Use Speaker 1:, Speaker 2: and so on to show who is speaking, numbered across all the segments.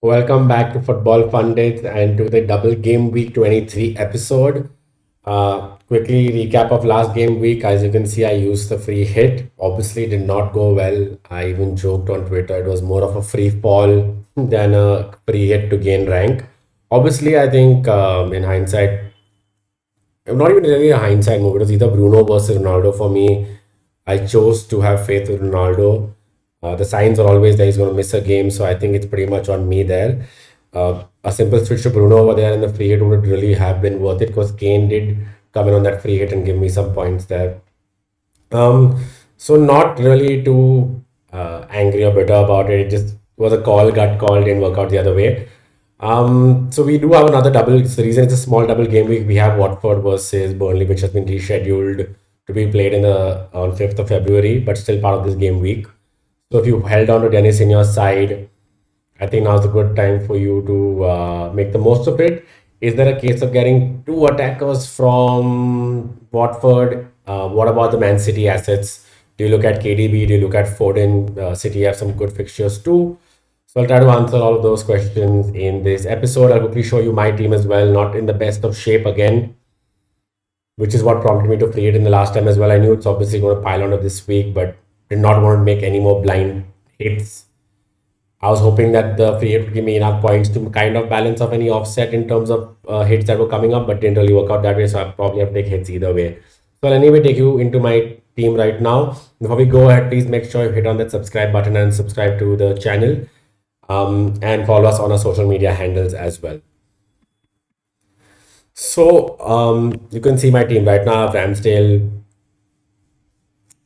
Speaker 1: Welcome back to Football Fun Days and to the double game week 23 episode. Quickly recap of last game week. As you can see, I used the free hit. Obviously, did not go well. I even joked on Twitter. It was more of a free fall than a free hit to gain rank. Obviously, I think in hindsight, not even really a hindsight move. It was either Bruno versus Ronaldo for me. I chose to have faith in Ronaldo. The signs are always that he's going to miss a game, so I think it's pretty much on me there. A simple switch to Bruno over there and the free hit would really have been worth it because Kane did come in on that free hit and give me some points there. So not really too angry or bitter about it. It just was a call, got called, didn't work out the other way. So we do have another double. It's the reason it's a small double game week. We have Watford versus Burnley, which has been rescheduled to be played in the on 5th of February, but still part of this game week. So if you held on to Dennis in your side, I think now's a good time for you to make the most of it. Is there a case of getting two attackers from Watford? What about the Man City assets? Do you look at KDB? Do you look at Foden? City have some good fixtures too. So I'll try to answer all of those questions in this episode. I'll quickly show you my team as well, not in the best of shape again, which is what prompted me to create in the last time as well. I knew it's obviously going to pile onto this week, but did not want to make any more blind hits. I was hoping that the free hit would give me enough points to kind of balance off any offset in terms of hits that were coming up, but didn't really work out that way. So I probably have to take hits either way. So I'll anyway take you into my team right now. Before we go ahead, please make sure you hit on that subscribe button and subscribe to the channel, and follow us on our social media handles as well. So you can see my team right now. Ramsdale,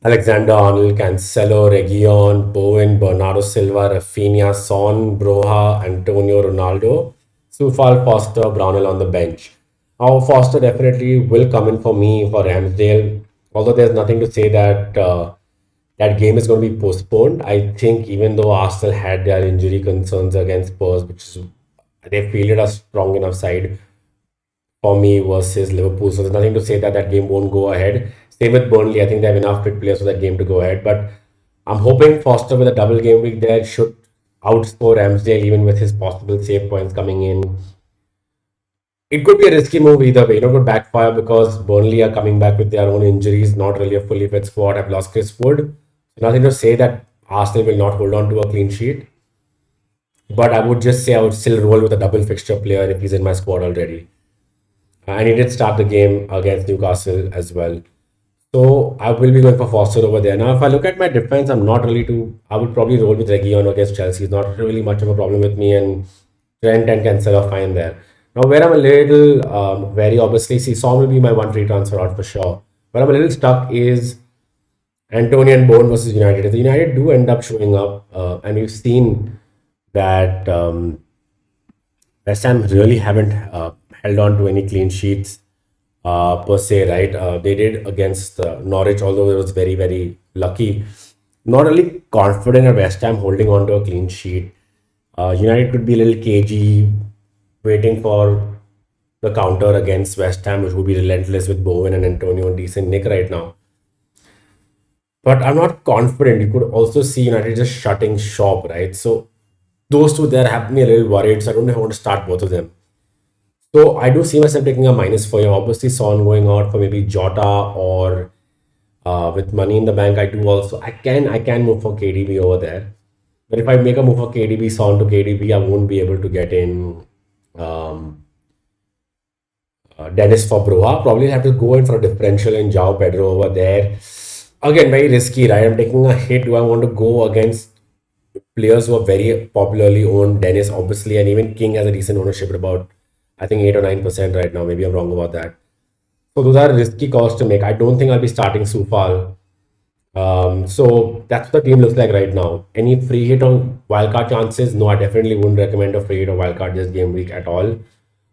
Speaker 1: Alexander Arnold, Cancelo, Reguilon, Bowen, Bernardo Silva, Rafinha, Son, Broha, Antonio, Ronaldo, Sufal, Foster, Brownell on the bench. Now, Foster definitely will come in for me for Ramsdale. Although there's nothing to say that that game is going to be postponed. I think even though Arsenal had their injury concerns against Spurs, which is they fielded a strong enough side for me versus Liverpool. So there's nothing to say that that game won't go ahead. Same with Burnley. I think they have enough fit players for that game to go ahead. But I'm hoping Foster with a double game week there should outscore Ramsdale even with his possible save points coming in. It could be a risky move either way. It could backfire because Burnley are coming back with their own injuries, not really a fully fit squad. Have lost Chris Wood. So nothing to say that Arsenal will not hold on to a clean sheet. But I would just say I would still roll with a double fixture player if he's in my squad already. And he did start the game against Newcastle as well. So I will be going for Foster over there. Now, if I look at my defense, I'm not really too. I would probably roll with Reguilon against Chelsea. It's not really much of a problem with me, and Trent and Cancelo are fine there. Now, where I'm a little very obviously, see, Son will be my one free transfer out for sure. Where I'm a little stuck is Antonio and Bowen versus United. If the United do end up showing up, and we've seen that West Ham really haven't held on to any clean sheets per se, right? They did against Norwich, although it was very, very lucky. Not really confident at West Ham holding on to a clean sheet. United could be a little cagey, waiting for the counter against West Ham, which would be relentless with Bowen and Antonio and decent nick right now. But I'm not confident. You could also see United just shutting shop, right? So those two there have me a little worried. So I don't know if I want to start both of them. So I do see myself taking a minus for you. Obviously, Son going out for maybe Jota or with money in the bank. I do also. I can move for KDB over there. But if I make a move for KDB, Son to KDB, I won't be able to get in Dennis for Broha. Probably have to go in for a differential in Jao Pedro over there. Again, very risky, right? I'm taking a hit. Do I want to go against players who are very popularly owned? Dennis, obviously, and even King has a decent ownership at about, I think, 8 or 9% right now. Maybe I'm wrong about that. So those are risky calls to make. I don't think I'll be starting Sufal. So that's what the team looks like right now. Any free hit or wildcard chances? No, I definitely wouldn't recommend a free hit or wildcard this game week at all.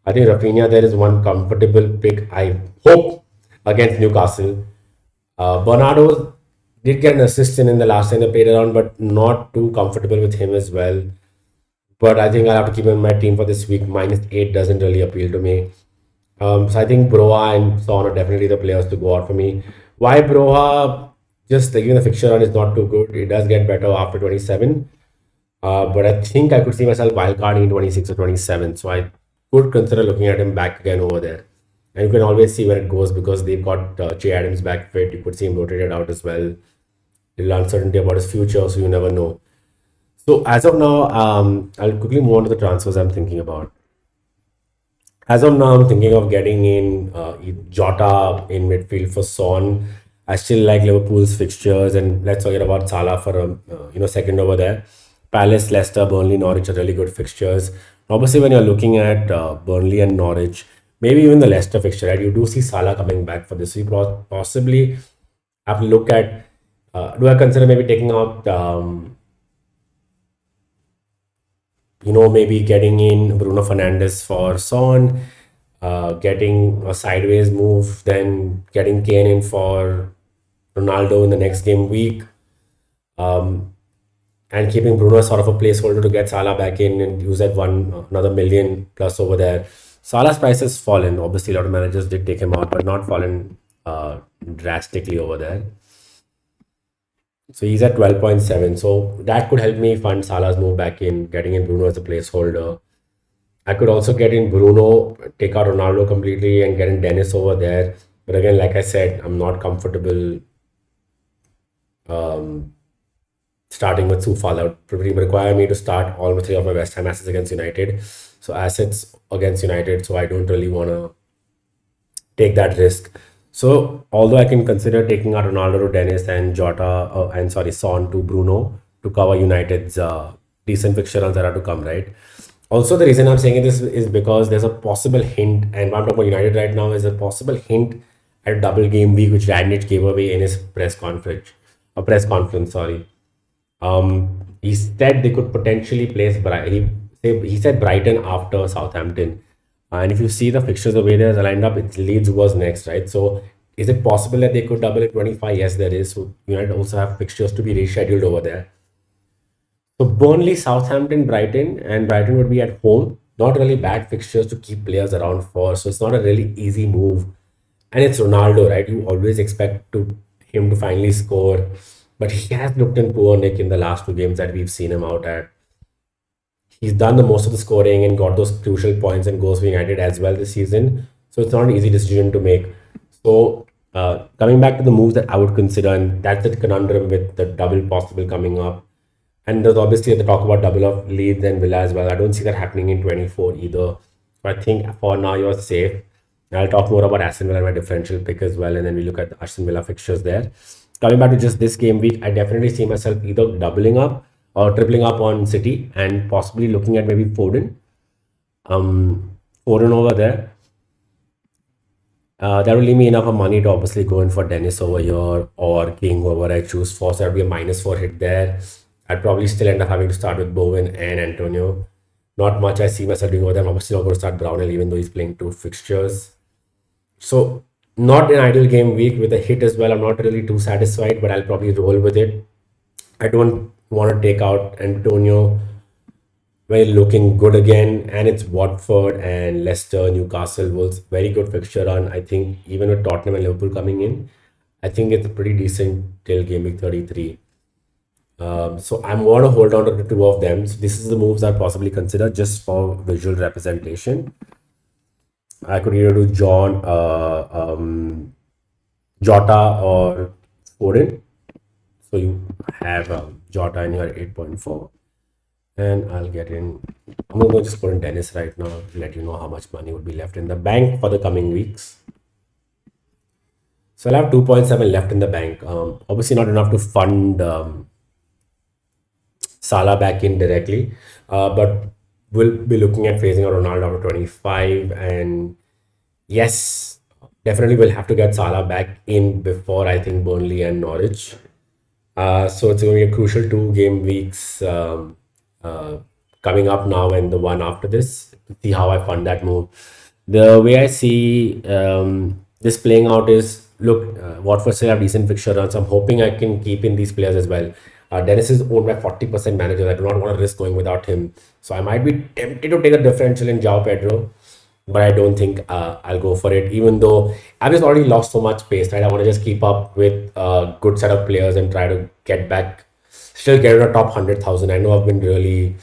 Speaker 1: I think Rafinha there is one comfortable pick, I hope, against Newcastle. Bernardo did get an assist in the last time they played around, but not too comfortable with him as well. But I think I'll have to keep him in my team for this week. -8 doesn't really appeal to me. So I think Broha and Son are definitely the players to go out for me. Why Broha? Just even the fixture run is not too good. It does get better after 27. But I think I could see myself wildcarding in 26 or 27. So I could consider looking at him back again over there. And you can always see where it goes because they've got Che Adams back fit. You could see him rotated out as well. Little uncertainty about his future, so you never know. So as of now, I'll quickly move on to the transfers I'm thinking about. As of now, I'm thinking of getting in Jota in midfield for Son. I still like Liverpool's fixtures, and let's forget about Salah for a second over there. Palace, Leicester, Burnley, Norwich are really good fixtures. Obviously, when you're looking at Burnley and Norwich, maybe even the Leicester fixture, right? You do see Salah coming back for this. You possibly have to look at. Do I consider maybe taking out maybe getting in Bruno Fernandes for Son, getting a sideways move, then getting Kane in for Ronaldo in the next game week, and keeping Bruno as sort of a placeholder to get Salah back in and use that another million plus over there. Salah's price has fallen. Obviously, a lot of managers did take him out, but not fallen drastically over there. So he's at 12.7. So that could help me fund Salah's move back in, getting in Bruno as a placeholder. I could also get in Bruno, take out Ronaldo completely, and get in Dennis over there. But again, like I said, I'm not comfortable starting with Sufal. That would probably require me to start all three of my West Ham assets against United. So assets against United. So I don't really want to take that risk. So although I can consider taking out Ronaldo to Dennis and Son to Bruno to cover United's decent fixture runs that are to come, right? Also, the reason I'm saying this is because there's a possible hint, and what I'm talking about United right now is a possible hint at a double game week which Radnich gave away in his press conference, sorry. He said they could potentially place he said Brighton after Southampton. And if you see the fixtures the way they're lined up, it's Leeds who was next, right? So is it possible that they could double at 25? Yes, there is. So United also have fixtures to be rescheduled over there. So Burnley, Southampton, Brighton, and Brighton would be at home. Not really bad fixtures to keep players around for. So it's not a really easy move. And it's Ronaldo, right? You always expect him to finally score. But he has looked in poor nick in the last two games that we've seen him out at. He's done the most of the scoring and got those crucial points and goals for United as well this season. So it's not an easy decision to make. So coming back to the moves that I would consider, and that's the conundrum with the double possible coming up. And there's obviously the talk about double of Leeds and Villa as well. I don't see that happening in 24 either. So I think for now you're safe. I'll talk more about Aston Villa and my differential pick as well, and then we look at the Aston Villa fixtures there. Coming back to just this game week, I definitely see myself either doubling up or tripling up on City and possibly looking at maybe Foden. Foden over there. That will leave me enough of money to obviously go in for Dennis over here or King, whoever I choose for. So that'll be a -4 hit there. I'd probably still end up having to start with Bowen and Antonio. Not much I see myself doing over there. I'm obviously not going to start Brownell even though he's playing two fixtures. So not an ideal game week with a hit as well. I'm not really too satisfied, but I'll probably roll with it. I don't want to take out Antonio. We're looking good again, and it's Watford and Leicester, Newcastle, Wolves. Very good fixture run. I think even with Tottenham and Liverpool coming in, I think it's a pretty decent till game week 33. So I'm going to hold on to the two of them. So this is the moves I'd possibly consider just for visual representation. I could either do Jota or Foden. So you have Jota in your 8.4. And I'll get in. I'm going to just put in Dennis right now to let you know how much money would be left in the bank for the coming weeks. So I'll have 2.7 left in the bank. Obviously not enough to fund Salah back in directly, but we'll be looking at phasing out Ronaldo after 25. And yes, definitely we'll have to get Salah back in before I think Burnley and Norwich. So it's going to be a crucial 2 game weeks coming up now and the one after this to see how I fund that move. The way I see this playing out is, look, Watford still have decent fixture runs. I'm hoping I can keep in these players as well. Dennis is owned by 40% managers. I do not want to risk going without him. So I might be tempted to take a differential in Jao Pedro, but I don't think I'll go for it, even though I've just already lost so much pace, right? I want to just keep up with a good set of players and try to get back still get in a top 100,000. I know I've been really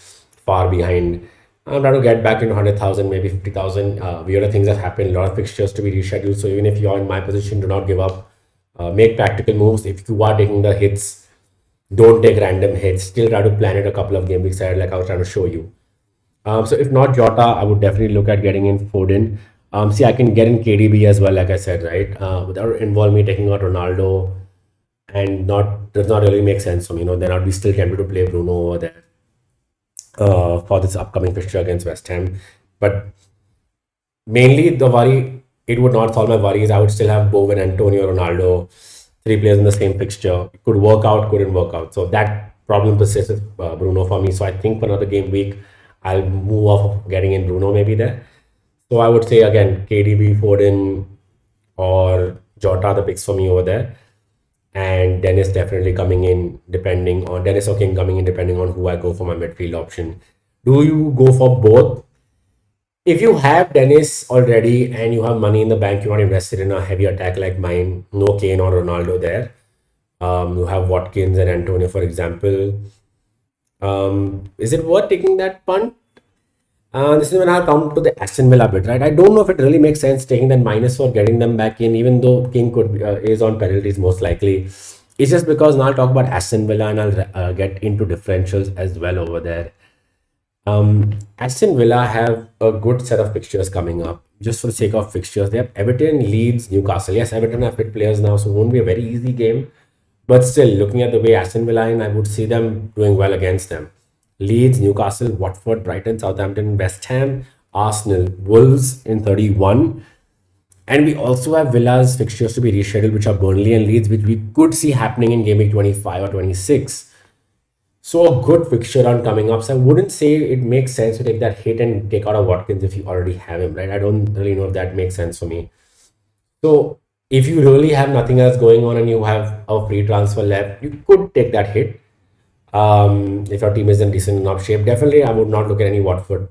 Speaker 1: far behind. I'm trying to get back into 100,000, maybe 50,000. Weirder things have happened, a lot of fixtures to be rescheduled. So even if you're in my position, do not give up. Make practical moves. If you are taking the hits, don't take random hits. Still try to plan it a couple of game weeks ahead, like I was trying to show you. So if not Jota, I would definitely look at getting in Foden. See, I can get in KDB as well, like I said, right? Without involve me taking out Ronaldo, and not does not really make sense for me. Then I'd be still tempted to play Bruno over there for this upcoming fixture against West Ham. But mainly the worry, it would not solve my worries. I would still have Bowen, Antonio, Ronaldo, three players in the same fixture. It could work out, couldn't work out. So that problem persists with Bruno for me. So I think for another game week, I'll move off of getting in Bruno maybe there. So I would say again, KDB, Foden, or Jota are the picks for me over there. And Dennis definitely coming in depending on Dennis or King coming in depending on who I go for my midfield option. Do you go for both? If you have Dennis already and you have money in the bank, you're not invested in a heavy attack like mine, no Kane or Ronaldo there. You have Watkins and Antonio, for example. Is it worth taking that punt? This is when I'll come to the Aston Villa bit, right? I don't know if it really makes sense taking that minus for getting them back in, even though King could is on penalties most likely. It's just because now I'll talk about Aston Villa and I'll get into differentials as well over there. Aston Villa have a good set of fixtures coming up. Just for the sake of fixtures, they have Everton, Leeds, Newcastle. Yes, Everton have fit players now, so it won't be a very easy game. But still, looking at the way Aston Villa are in, I would see them doing well against them. Leeds, Newcastle, Watford, Brighton, Southampton, West Ham, Arsenal, Wolves in 31. And we also have Villa's fixtures to be rescheduled, which are Burnley and Leeds, which we could see happening in game week 25 or 26. So a good fixture run coming up. So I wouldn't say it makes sense to take that hit and take out a Watkins if you already have him, right? I don't really know if that makes sense for me. So if you really have nothing else going on and you have a free transfer left, you could take that hit. If your team is in decent enough shape, definitely I would not look at any Watford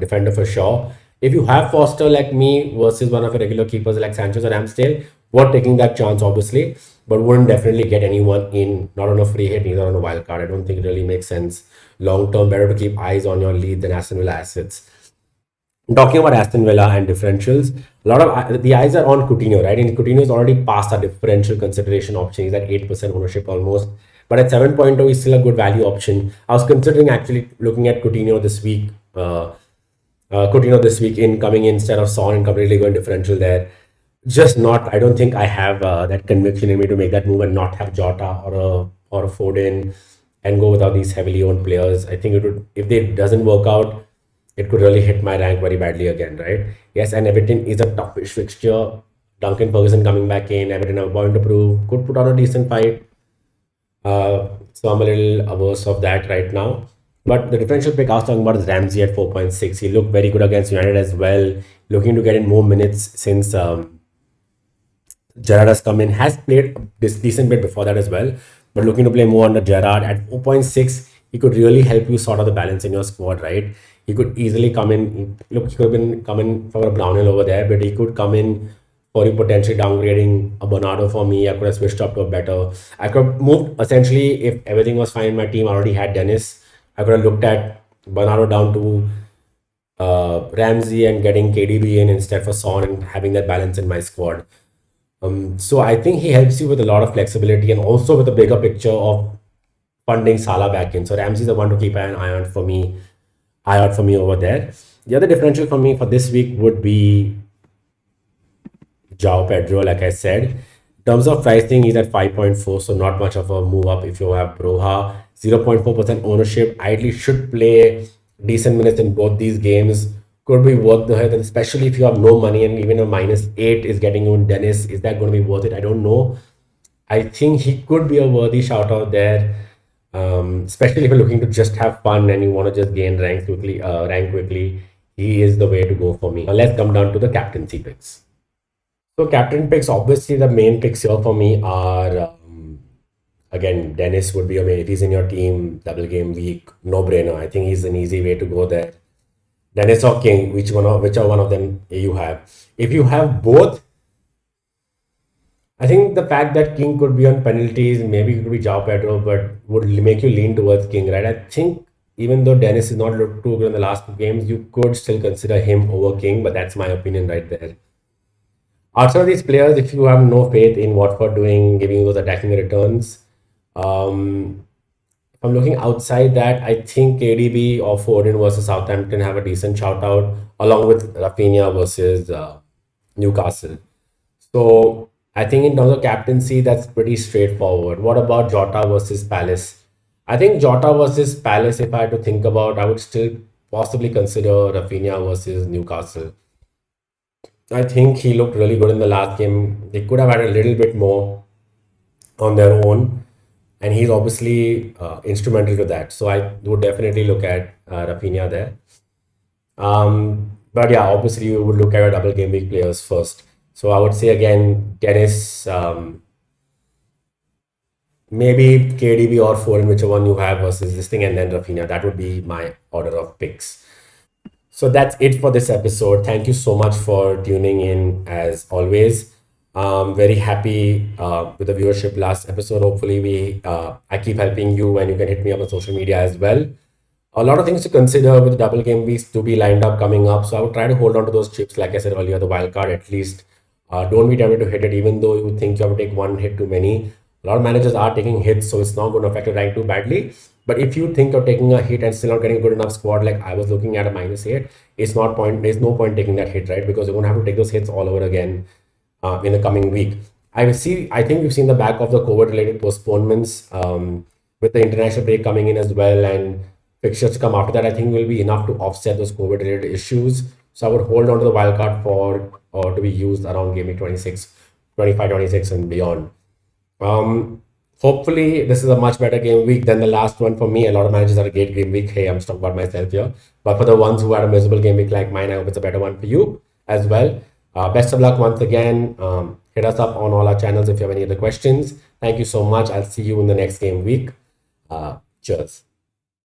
Speaker 1: defender for sure. If you have Foster like me versus one of your regular keepers like Sanchez or Ramsdale, worth taking that chance obviously, but wouldn't definitely get anyone in, not on a free hit, neither on a wild card. I don't think it really makes sense long term. Better to keep eyes on your lead than Aston Villa assets. Talking about Aston Villa and differentials, a lot of the eyes are on Coutinho, right? And Coutinho is already past our differential consideration option. He's at 8% ownership almost. But at 7.0, he's still a good value option. I was considering actually looking at Coutinho this week. Coutinho this week in coming in instead of Son and completely going differential there. Just not. I don't think I have that conviction in me to make that move and not have Jota or a Foden and go without these heavily owned players. I think it would, if it doesn't work out, it could really hit my rank very badly again, right? Yes, and Everton is a toughish fixture. Duncan Ferguson coming back in. Everton have a point to prove. Could put on a decent fight. So I'm a little averse of that right now. But the differential pick I was talking about is Ramsey at 4.6. He looked very good against United as well. Looking to get in more minutes since Gerrard has come in. Has played this decent bit before that as well. But looking to play more under Gerrard at 4.6, he could really help you sort of the balance in your squad, right? He could easily come in. Look, he could have been coming for a Brownhill over there, but he could come in for you potentially downgrading a Bernardo for me. I could have switched up to a better. I could have moved essentially if everything was fine in my team. I already had Dennis. I could have looked at Bernardo down to Ramsey and getting KDB in instead for Son and having that balance in my squad. So I think he helps you with a lot of flexibility and also with a bigger picture of funding Salah back in. So Ramsey's the one to keep an eye on for me, over there. The other differential for me for this week would be Jao Pedro, like I said. In terms of pricing, he's at 5.4, so not much of a move up if you have Broha. 0.4% ownership. Ideally should play decent minutes in both these games. Could be worth the hit, and especially if you have no money and even a -8 is getting you in Dennis. Is that going to be worth it? I don't know. I think he could be a worthy shout out there. Especially if you're looking to just have fun and you want to just gain rank quickly, he is the way to go for me. Now let's come down to the captaincy picks. So captain picks, obviously the main picks here for me are again, Dennis would be your main. If he's in your team, double game week, no brainer. I think he's an easy way to go there. Dennis or King, whichever one of them you have. If you have both, I think the fact that King could be on penalties, maybe it could be Jao Pedro, but would make you lean towards King, right? I think even though Dennis is not looked too good in the last two games, you could still consider him over King, but that's my opinion right there. Outside of these players, if you have no faith in Watford doing, giving you those attacking returns, um, if I'm looking outside that, I think KDB or Foden versus Southampton have a decent shout out, along with Rafinha versus Newcastle. So I think in terms of captaincy, that's pretty straightforward. What about Jota versus Palace? I think Jota versus Palace, if I had to think about, I would still possibly consider Rafinha versus Newcastle. I think he looked really good in the last game. They could have had a little bit more on their own, and he's obviously instrumental to that. So I would definitely look at Rafinha there. But yeah, obviously you would look at your double game week players first. So I would say again, Dennis, maybe KDB or Foden, whichever one you have versus this thing, and then Rafinha. That would be my order of picks. So that's it for this episode. Thank you so much for tuning in as always. Very happy with the viewership last episode. Hopefully, I keep helping you and you can hit me up on social media as well. A lot of things to consider with the double game weeks to be lined up coming up. So I would try to hold on to those chips, like I said earlier, the wild card at least. Don't be tempted to hit it, even though you think you have to take one hit too many. A lot of managers are taking hits, so it's not going to affect your rank too badly. But if you think you're taking a hit and still not getting a good enough squad, like I was looking at a -8, it's not point. There's no point taking that hit, right? Because you're going to have to take those hits all over again in the coming week. I think we've seen the back of the COVID-related postponements with the international break coming in as well, and fixtures to come after that. I think will be enough to offset those COVID-related issues. So I would hold on to the wild card for or to be used around game week 26, 25, 26, and beyond. Um, Hopefully, this is a much better game week than the last one for me. A lot of managers had a great game week. Hey, I'm just talking about myself here. But for the ones who had a miserable game week like mine, I hope it's a better one for you as well. Best of luck once again. Hit us up on all our channels if you have any other questions. Thank you so much. I'll see you in the next game week. Cheers.